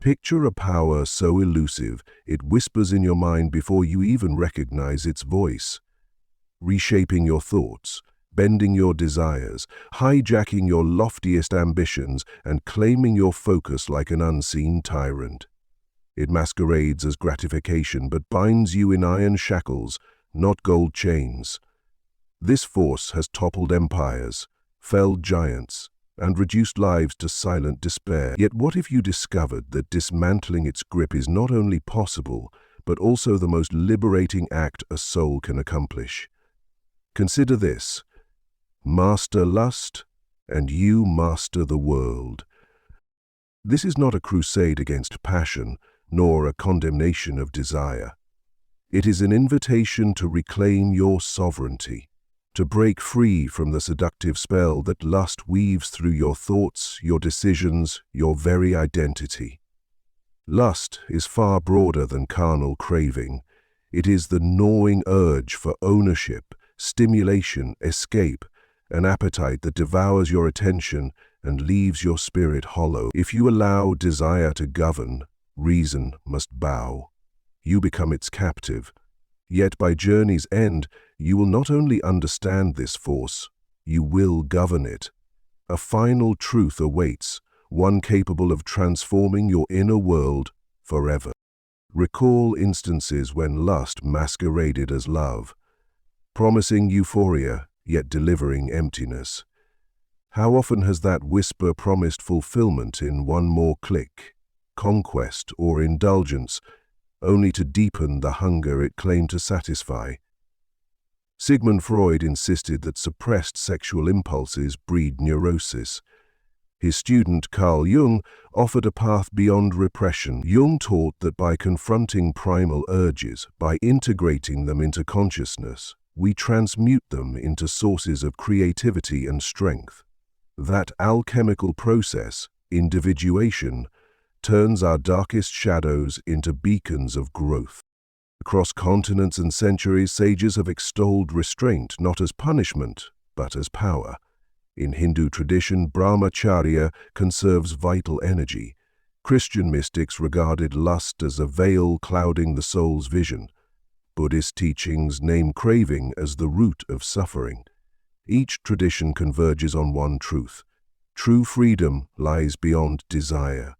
Picture a power so elusive it whispers in your mind before you even recognize its voice, reshaping your thoughts, bending your desires, hijacking your loftiest ambitions, and claiming your focus like an unseen tyrant. It masquerades as gratification but binds you in iron shackles, not gold chains. This force has toppled empires, felled giants, and reduced lives to silent despair. Yet what if you discovered that dismantling its grip is not only possible, but also the most liberating act a soul can accomplish? Consider this: master lust, and you master the world. This is not a crusade against passion, nor a condemnation of desire. It is an invitation to reclaim your sovereignty, to break free from the seductive spell that lust weaves through your thoughts, your decisions, your very identity. Lust is far broader than carnal craving. It is the gnawing urge for ownership, stimulation, escape, an appetite that devours your attention and leaves your spirit hollow. If you allow desire to govern, reason must bow. You become its captive. Yet by journey's end, you will not only understand this force, you will govern it. A final truth awaits, one capable of transforming your inner world forever. Recall instances when lust masqueraded as love, promising euphoria, yet delivering emptiness. How often has that whisper promised fulfillment in one more click, conquest, or indulgence, only to deepen the hunger it claimed to satisfy? Sigmund Freud insisted that suppressed sexual impulses breed neurosis. His student Carl Jung offered a path beyond repression. Jung taught that by confronting primal urges, by integrating them into consciousness, we transmute them into sources of creativity and strength. That alchemical process, individuation, turns our darkest shadows into beacons of growth. Across continents and centuries, sages have extolled restraint not as punishment, but as power. In Hindu tradition, Brahmacharya conserves vital energy. Christian mystics regarded lust as a veil clouding the soul's vision. Buddhist teachings name craving as the root of suffering. Each tradition converges on one truth: true freedom lies beyond desire.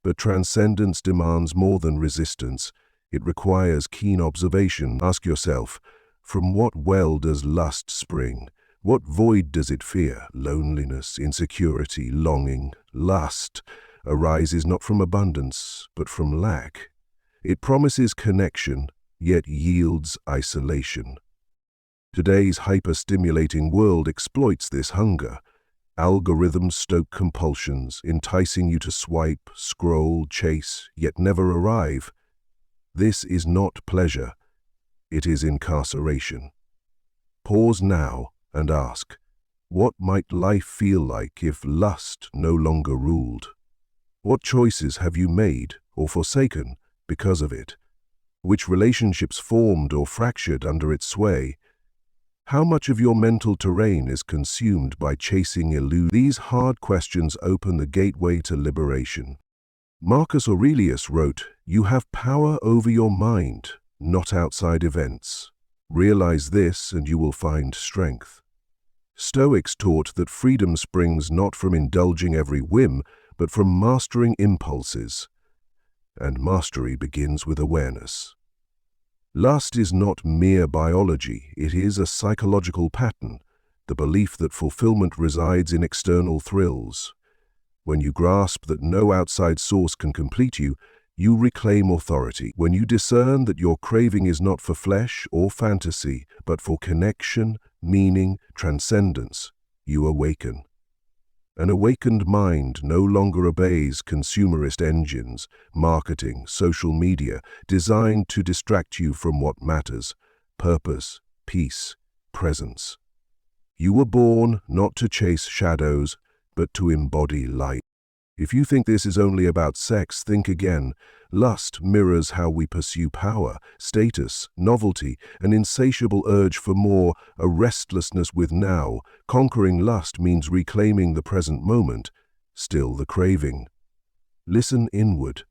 But transcendence demands more than resistance. It requires keen observation. Ask yourself, from what well does lust spring? What void does it fear? Loneliness, insecurity, longing. Lust arises not from abundance, but from lack. It promises connection, yet yields isolation. Today's hyper-stimulating world exploits this hunger. Algorithms stoke compulsions, enticing you to swipe, scroll, chase, yet never arrive. This is not pleasure. It is incarceration. Pause now and ask, what might life feel like if lust no longer ruled? What choices have you made or forsaken because of it? Which relationships formed or fractured under its sway? How much of your mental terrain is consumed by chasing illusions? These hard questions open the gateway to liberation. Marcus Aurelius wrote, "You have power over your mind, not outside events. Realize this and you will find strength." Stoics taught that freedom springs not from indulging every whim, but from mastering impulses. And mastery begins with awareness. Lust is not mere biology, it is a psychological pattern, the belief that fulfillment resides in external thrills. When you grasp that no outside source can complete you, you reclaim authority. When you discern that your craving is not for flesh or fantasy, but for connection, meaning, transcendence, you awaken. An awakened mind no longer obeys consumerist engines, marketing, social media, designed to distract you from what matters: purpose, peace, presence. You were born not to chase shadows, but to embody light. If you think this is only about sex, think again. Lust mirrors how we pursue power, status, novelty, an insatiable urge for more, a restlessness with now. Conquering lust means reclaiming the present moment, still the craving. Listen inward.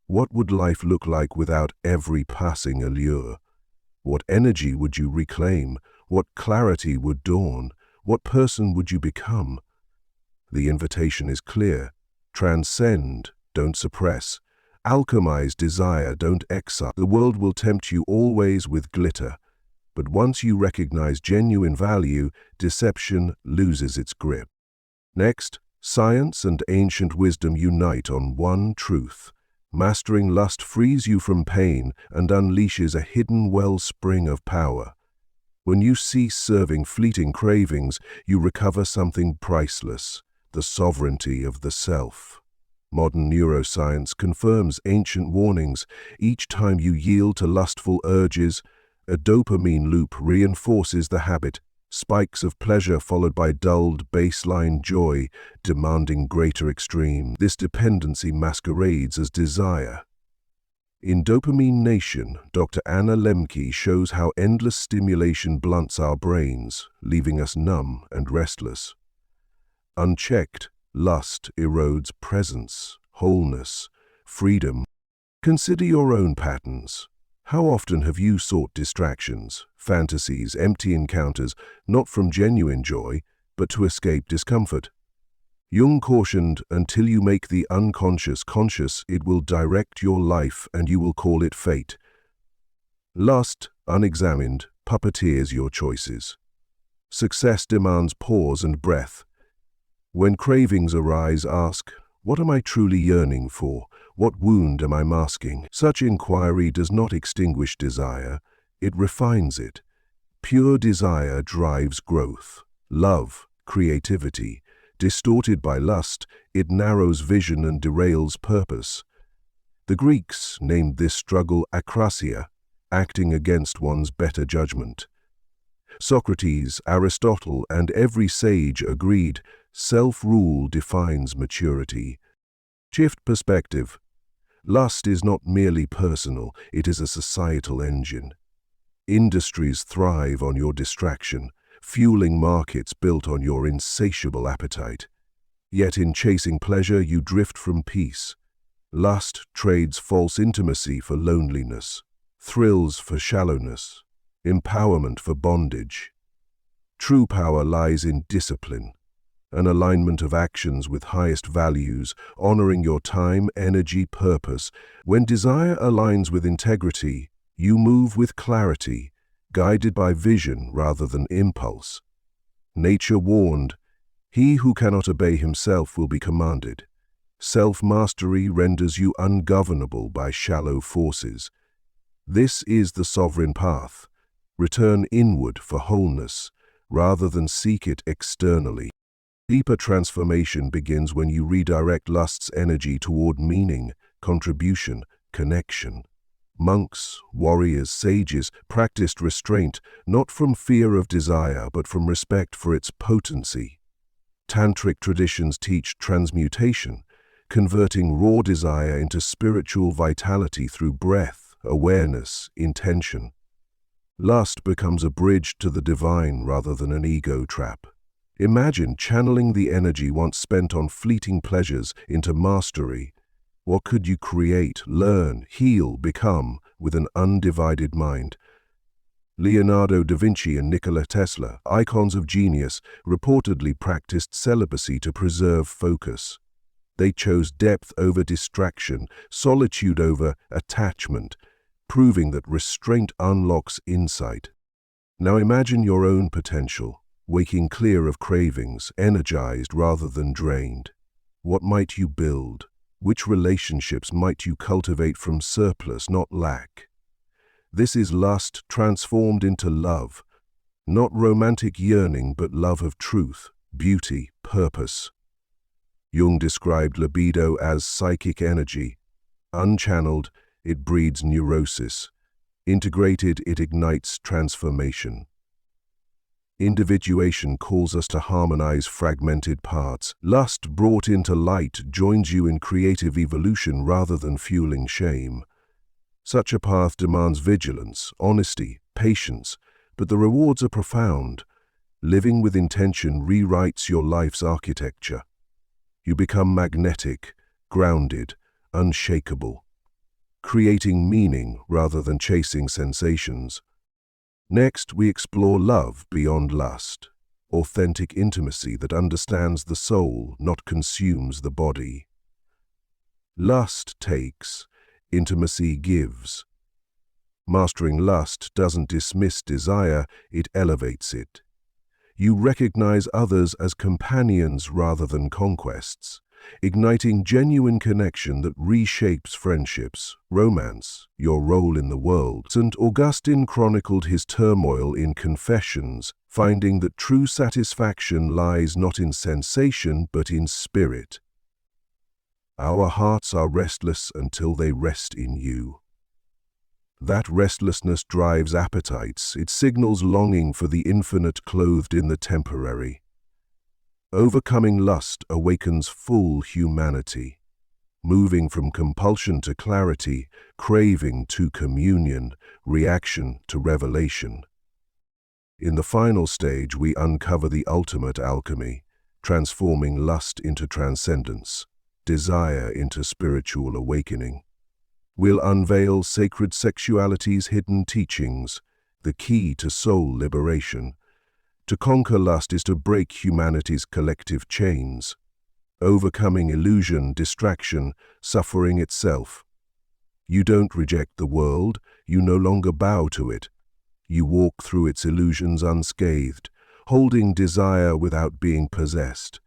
What would life look like without every passing allure? What energy would you reclaim? What clarity would dawn? What person would you become? The invitation is clear. Transcend, don't suppress. Alchemize desire, don't exile. The world will tempt you always with glitter, but once you recognize genuine value, deception loses its grip. Next, science and ancient wisdom unite on one truth. Mastering lust frees you from pain and unleashes a hidden wellspring of power. When you cease serving fleeting cravings, you recover something priceless, the sovereignty of the self. Modern neuroscience confirms ancient warnings. Each time you yield to lustful urges, a dopamine loop reinforces the habit, spikes of pleasure followed by dulled baseline joy, demanding greater extreme. This dependency masquerades as desire. In Dopamine Nation, Dr. Anna Lemke shows how endless stimulation blunts our brains, leaving us numb and restless. Unchecked, lust erodes presence, wholeness, freedom. Consider your own patterns. How often have you sought distractions, fantasies, empty encounters, not from genuine joy, but to escape discomfort? Jung cautioned, until you make the unconscious conscious, it will direct your life and you will call it fate. Lust, unexamined, puppeteers your choices. Success demands pause and breath. When cravings arise, ask, what am I truly yearning for? What wound am I masking? Such inquiry does not extinguish desire, it refines it. Pure desire drives growth, love, creativity. Distorted by lust, it narrows vision and derails purpose. The Greeks named this struggle akrasia, acting against one's better judgment. Socrates, Aristotle, and every sage agreed, self-rule defines maturity. Shift perspective. Lust is not merely personal, it is a societal engine. Industries thrive on your distraction, fueling markets built on your insatiable appetite. Yet in chasing pleasure, you drift from peace. Lust trades false intimacy for loneliness, thrills for shallowness, empowerment for bondage. True power lies in discipline, an alignment of actions with highest values, honoring your time, energy, purpose. When desire aligns with integrity, you move with clarity, guided by vision rather than impulse. Nature warned, he who cannot obey himself will be commanded. Self-mastery renders you ungovernable by shallow forces. This is the sovereign path. Return inward for wholeness, rather than seek it externally. Deeper transformation begins when you redirect lust's energy toward meaning, contribution, connection. Monks, warriors, sages practiced restraint not from fear of desire but from respect for its potency. Tantric traditions teach transmutation, converting raw desire into spiritual vitality through breath, awareness, intention. Lust becomes a bridge to the divine rather than an ego trap. Imagine channeling the energy once spent on fleeting pleasures into mastery. What could you create, learn, heal, become with an undivided mind? Leonardo da Vinci and Nikola Tesla, icons of genius, reportedly practiced celibacy to preserve focus. They chose depth over distraction, solitude over attachment, proving that restraint unlocks insight. Now imagine your own potential, waking clear of cravings, energized rather than drained. What might you build? Which relationships might you cultivate from surplus, not lack? This is lust transformed into love, not romantic yearning but love of truth, beauty, purpose. Jung described libido as psychic energy. Unchanneled, it breeds neurosis. Integrated, it ignites transformation. Individuation calls us to harmonize fragmented parts. Lust brought into light joins you in creative evolution rather than fueling shame. Such a path demands vigilance, honesty, patience, but the rewards are profound. Living with intention rewrites your life's architecture. You become magnetic, grounded, unshakable. creating meaning rather than chasing sensations. Next, we explore love beyond lust, authentic intimacy that understands the soul, not consumes the body. Lust takes, intimacy gives. Mastering lust doesn't dismiss desire, it elevates it. You recognize others as companions rather than conquests, igniting genuine connection that reshapes friendships, romance, your role in the world. St. Augustine chronicled his turmoil in Confessions, finding that true satisfaction lies not in sensation but in spirit. Our hearts are restless until they rest in you. That restlessness drives appetites, it signals longing for the infinite clothed in the temporary. Overcoming lust awakens full humanity, moving from compulsion to clarity, craving to communion, reaction to revelation. In the final stage, we uncover the ultimate alchemy, transforming lust into transcendence, desire into spiritual awakening. We'll unveil sacred sexuality's hidden teachings, the key to soul liberation. To conquer lust is to break humanity's collective chains, overcoming illusion, distraction, suffering itself. You don't reject the world, you no longer bow to it. You walk through its illusions unscathed, holding desire without being possessed,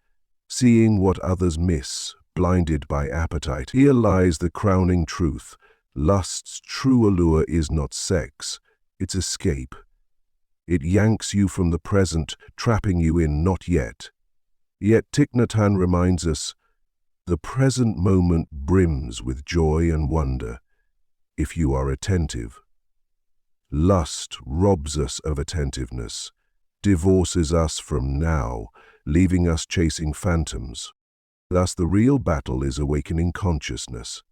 seeing what others miss, blinded by appetite. Here lies the crowning truth. Lust's true allure is not sex, it's escape. It yanks you from the present, trapping you in not yet. Yet Thich Nhat Hanh reminds us, the present moment brims with joy and wonder, if you are attentive. Lust robs us of attentiveness, divorces us from now, leaving us chasing phantoms. Thus the real battle is awakening consciousness.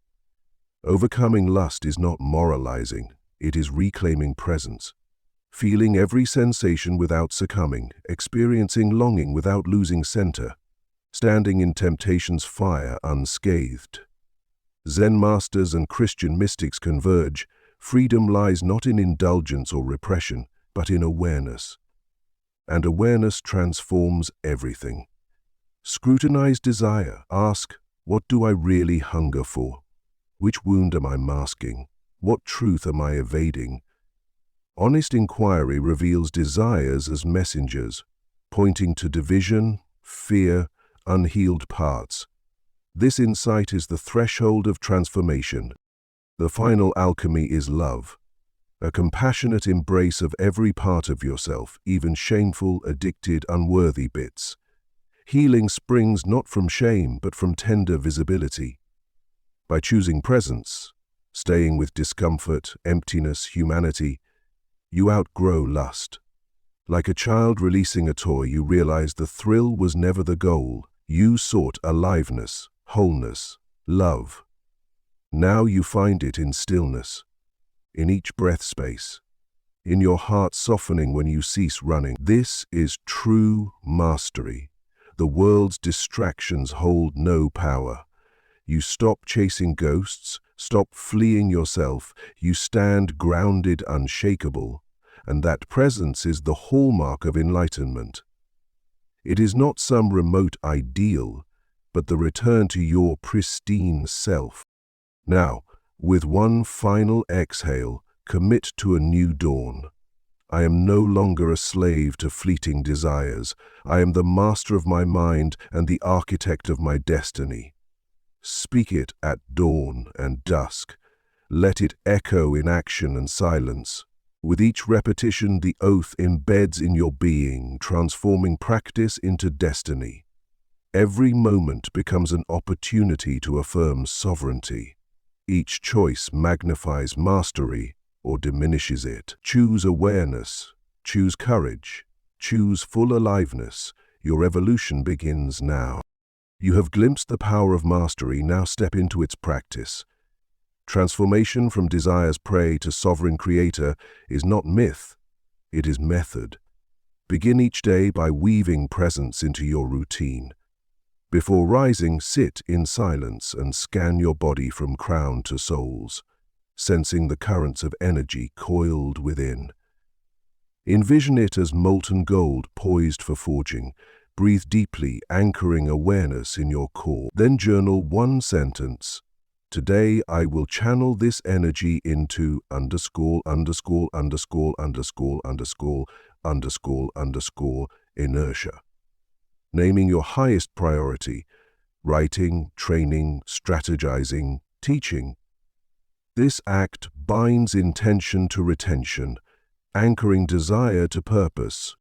Overcoming lust is not moralizing, it is reclaiming presence. Feeling every sensation without succumbing, experiencing longing without losing center, standing in temptation's fire unscathed. Zen masters and Christian mystics converge. Freedom lies not in indulgence or repression, but in awareness. And awareness transforms everything. Scrutinize desire. Ask, what do I really hunger for? Which wound am I masking? What truth am I evading? Honest inquiry reveals desires as messengers, pointing to division, fear, unhealed parts. This insight is the threshold of transformation. The final alchemy is love, a compassionate embrace of every part of yourself, even shameful, addicted, unworthy bits. Healing springs not from shame, but from tender visibility. By choosing presence, staying with discomfort, emptiness, humanity, you outgrow lust. Like a child releasing a toy, you realize the thrill was never the goal. You sought aliveness, wholeness, love. Now you find it in stillness, in each breath space, in your heart softening when you cease running. This is true mastery. The world's distractions hold no power. You stop chasing ghosts, stop fleeing yourself, you stand grounded, unshakable, and that presence is the hallmark of enlightenment. It is not some remote ideal, but the return to your pristine self. Now, with one final exhale, commit to a new dawn. I am no longer a slave to fleeting desires. I am the master of my mind and the architect of my destiny. Speak it at dawn and dusk. Let it echo in action and silence. With each repetition, the oath embeds in your being, transforming practice into destiny. Every moment becomes an opportunity to affirm sovereignty. Each choice magnifies mastery or diminishes it. Choose awareness, choose courage, choose full aliveness. Your evolution begins now. You have glimpsed the power of mastery, now step into its practice. Transformation from desire's prey to sovereign creator is not myth, it is method. Begin each day by weaving presence into your routine. Before rising, sit in silence and scan your body from crown to soles. sensing the currents of energy coiled within. Envision it as molten gold poised for forging. Breathe deeply, anchoring awareness in your core. Then journal one sentence. Today I will channel this energy into inertia. Naming your highest priority: writing, training, strategizing, teaching. This act binds intention to retention, anchoring desire to purpose.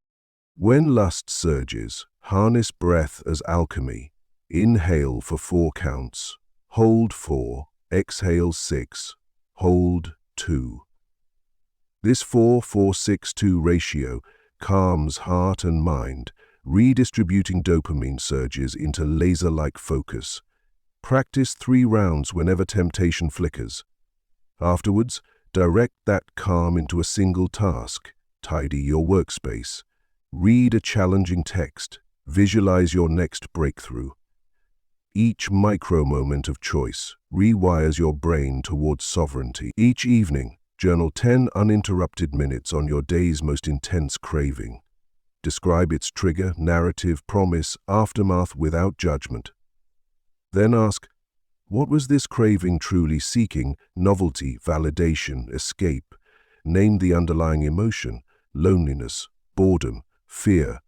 When lust surges, harness breath as alchemy. Inhale for 4 counts. Hold 4, exhale 6, hold 2. This 4-4-6-2 ratio calms heart and mind, redistributing dopamine surges into laser-like focus. Practice 3 rounds whenever temptation flickers. Afterwards, direct that calm into a single task. Tidy your workspace. Read a challenging text. Visualize your next breakthrough. Each micro-moment of choice rewires your brain towards sovereignty. Each evening, journal 10 uninterrupted minutes on your day's most intense craving. Describe its trigger, narrative, promise, aftermath without judgment. Then ask, what was this craving truly seeking? Novelty, validation, escape. Name the underlying emotion: loneliness, boredom, fear.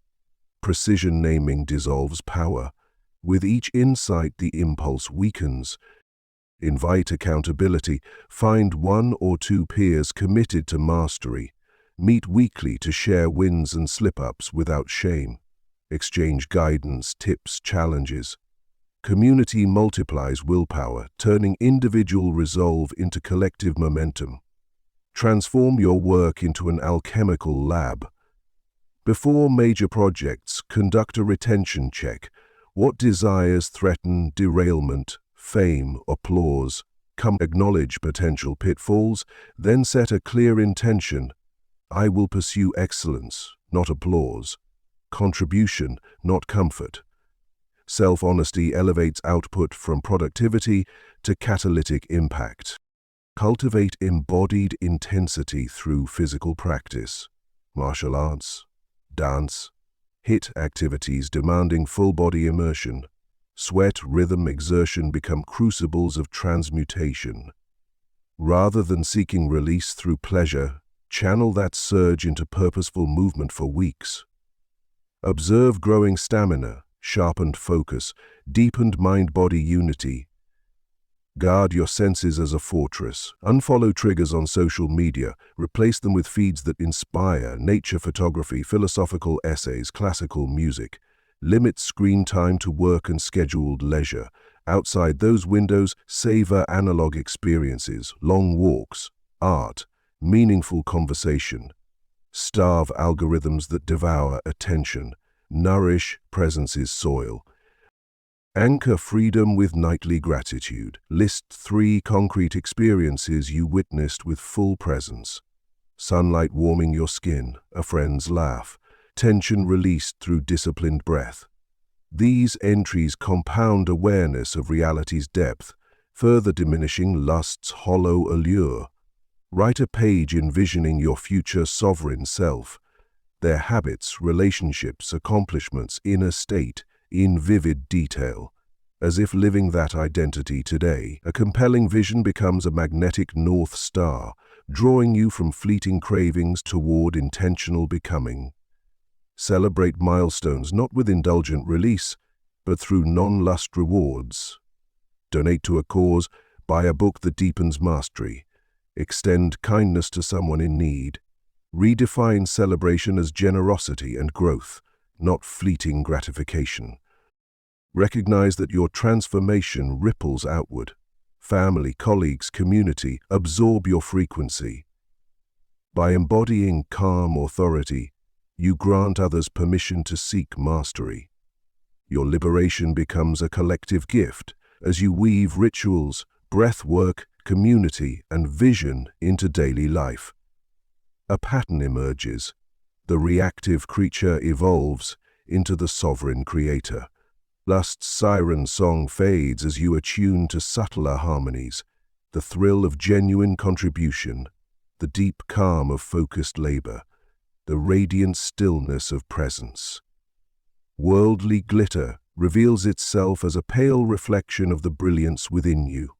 Precision naming dissolves power. With each insight, the impulse weakens. Invite accountability. Find 1 or 2 peers committed to mastery. Meet weekly to share wins and slip-ups without shame. Exchange guidance, tips, challenges. Community multiplies willpower, turning individual resolve into collective momentum. Transform your work into an alchemical lab. Before major projects, conduct a retention check. What desires threaten derailment, fame, applause? Acknowledge potential pitfalls, then set a clear intention. I will pursue excellence, not applause. Contribution, not comfort. Self-honesty elevates output from productivity to catalytic impact. Cultivate embodied intensity through physical practice. Martial arts, dance, HIIT activities demanding full-body immersion. Sweat, rhythm, exertion become crucibles of transmutation. Rather than seeking release through pleasure, channel that surge into purposeful movement for weeks. Observe growing stamina, sharpened focus, deepened mind-body unity. Guard your senses as a fortress. Unfollow triggers on social media. Replace them with feeds that inspire: nature photography, philosophical essays, classical music. Limit screen time to work and scheduled leisure. Outside those windows, savor analog experiences, long walks, art, meaningful conversation. Starve algorithms that devour attention. Nourish presence's soil. Anchor freedom with nightly gratitude. List 3 concrete experiences you witnessed with full presence. Sunlight warming your skin, a friend's laugh, tension released through disciplined breath. These entries compound awareness of reality's depth, further diminishing lust's hollow allure. Write a page envisioning your future sovereign self, their habits, relationships, accomplishments, inner state, in vivid detail. As if living that identity today, a compelling vision becomes a magnetic North Star, drawing you from fleeting cravings toward intentional becoming. Celebrate milestones not with indulgent release, but through non-lust rewards. Donate to a cause, buy a book that deepens mastery. Extend kindness to someone in need. Redefine celebration as generosity and growth, not fleeting gratification. Recognize that your transformation ripples outward. Family, colleagues, community absorb your frequency. By embodying calm authority, you grant others permission to seek mastery. Your liberation becomes a collective gift as you weave rituals, breath work, community, and vision into daily life. A pattern emerges. The reactive creature evolves into the sovereign creator. Lust's siren song fades as you attune to subtler harmonies. the thrill of genuine contribution, the deep calm of focused labor, the radiant stillness of presence. Worldly glitter reveals itself as a pale reflection of the brilliance within you.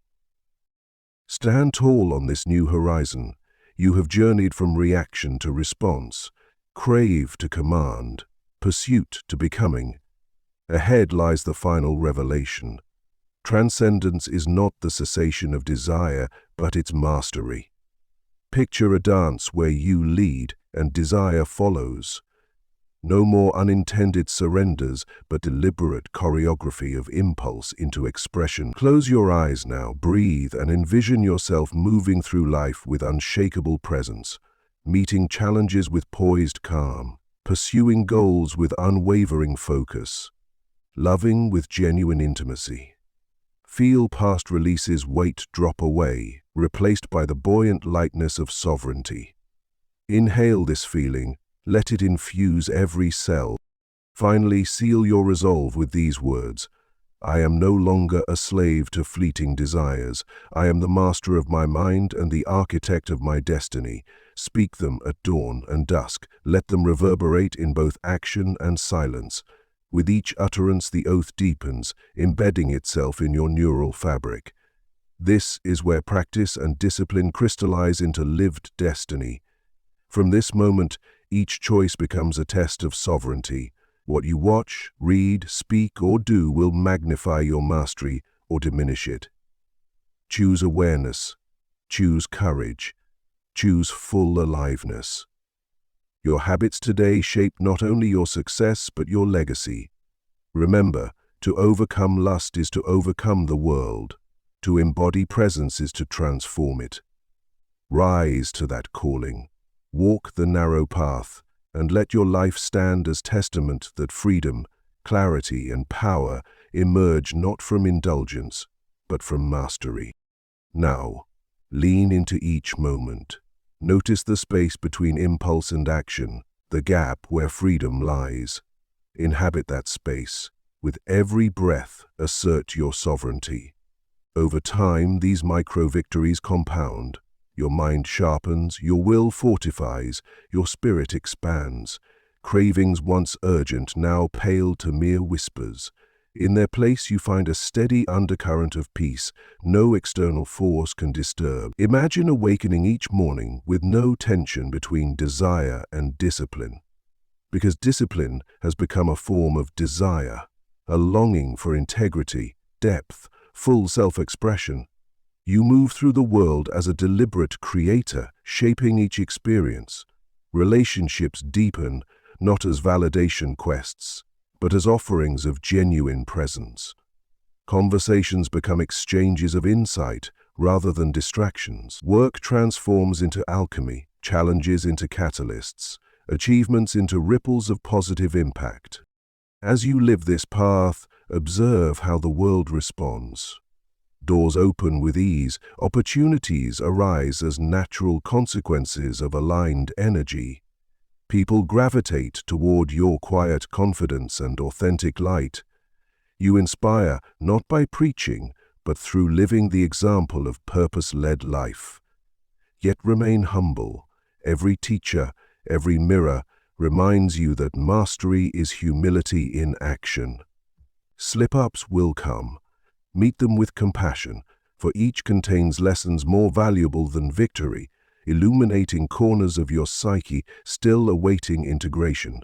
Stand tall on this new horizon. You have journeyed from reaction to response, crave to command, pursuit to becoming. Ahead lies the final revelation. Transcendence is not the cessation of desire, but its mastery. Picture a dance where you lead and desire follows. No more unintended surrenders, but deliberate choreography of impulse into expression. Close your eyes now, breathe, and envision yourself moving through life with unshakable presence, meeting challenges with poised calm, pursuing goals with unwavering focus, loving with genuine intimacy. Feel past releases' weight drop away, replaced by the buoyant lightness of sovereignty. Inhale this feeling, let it infuse every cell. Finally, seal your resolve with these words: I am no longer a slave to fleeting desires. I am the master of my mind and the architect of my destiny. Speak them at dawn and dusk. Let them reverberate in both action and silence. With each utterance, the oath deepens, embedding itself in your neural fabric. This is where practice and discipline crystallize into lived destiny. From this moment, each choice becomes a test of sovereignty. What you watch, read, speak, or do will magnify your mastery or diminish it. Choose awareness. Choose courage. Choose full aliveness. Your habits today shape not only your success but your legacy. Remember, to overcome lust is to overcome the world. To embody presence is to transform it. Rise to that calling. Walk the narrow path, and let your life stand as testament that freedom, clarity, and power emerge not from indulgence, but from mastery. Now, lean into each moment. Notice the space between impulse and action, the gap where freedom lies. Inhabit that space. With every breath, assert your sovereignty. Over time, these micro-victories compound. Your mind sharpens, your will fortifies, your spirit expands. Cravings once urgent now pale to mere whispers. In their place you find a steady undercurrent of peace no external force can disturb. Imagine awakening each morning with no tension between desire and discipline. Because discipline has become a form of desire, a longing for integrity, depth, full self-expression. You move through the world as a deliberate creator, shaping each experience. Relationships deepen, not as validation quests, but as offerings of genuine presence. Conversations become exchanges of insight rather than distractions. Work transforms into alchemy, challenges into catalysts, achievements into ripples of positive impact. As you live this path, observe how the world responds. Doors open with ease, opportunities arise as natural consequences of aligned energy. People gravitate toward your quiet confidence and authentic light. You inspire not by preaching, but through living the example of purpose-led life. Yet remain humble. Every teacher, every mirror reminds you that mastery is humility in action. Slip-ups will come. Meet them with compassion, for each contains lessons more valuable than victory, illuminating corners of your psyche still awaiting integration.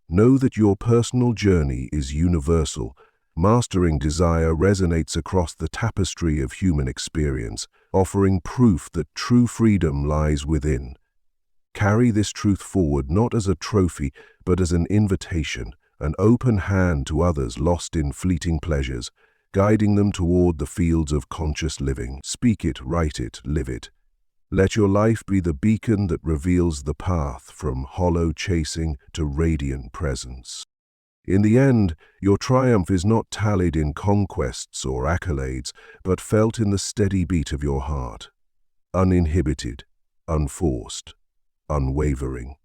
Know that your personal journey is universal. Mastering desire resonates across the tapestry of human experience, offering proof that true freedom lies within. Carry this truth forward not as a trophy, but as an invitation, an open hand to others lost in fleeting pleasures, guiding them toward the fields of conscious living. Speak it, write it, live it. Let your life be the beacon that reveals the path from hollow chasing to radiant presence. In the end, your triumph is not tallied in conquests or accolades, but felt in the steady beat of your heart. Uninhibited, unforced, unwavering.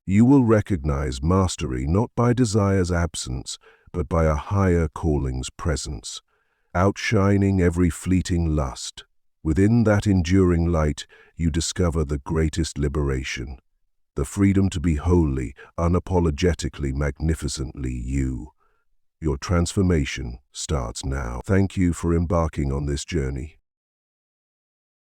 You will recognize mastery not by desire's absence, but by a higher calling's presence, outshining every fleeting lust. Within that enduring light, you discover the greatest liberation, the freedom to be wholly, unapologetically, magnificently you. Your transformation starts now. Thank you for embarking on this journey.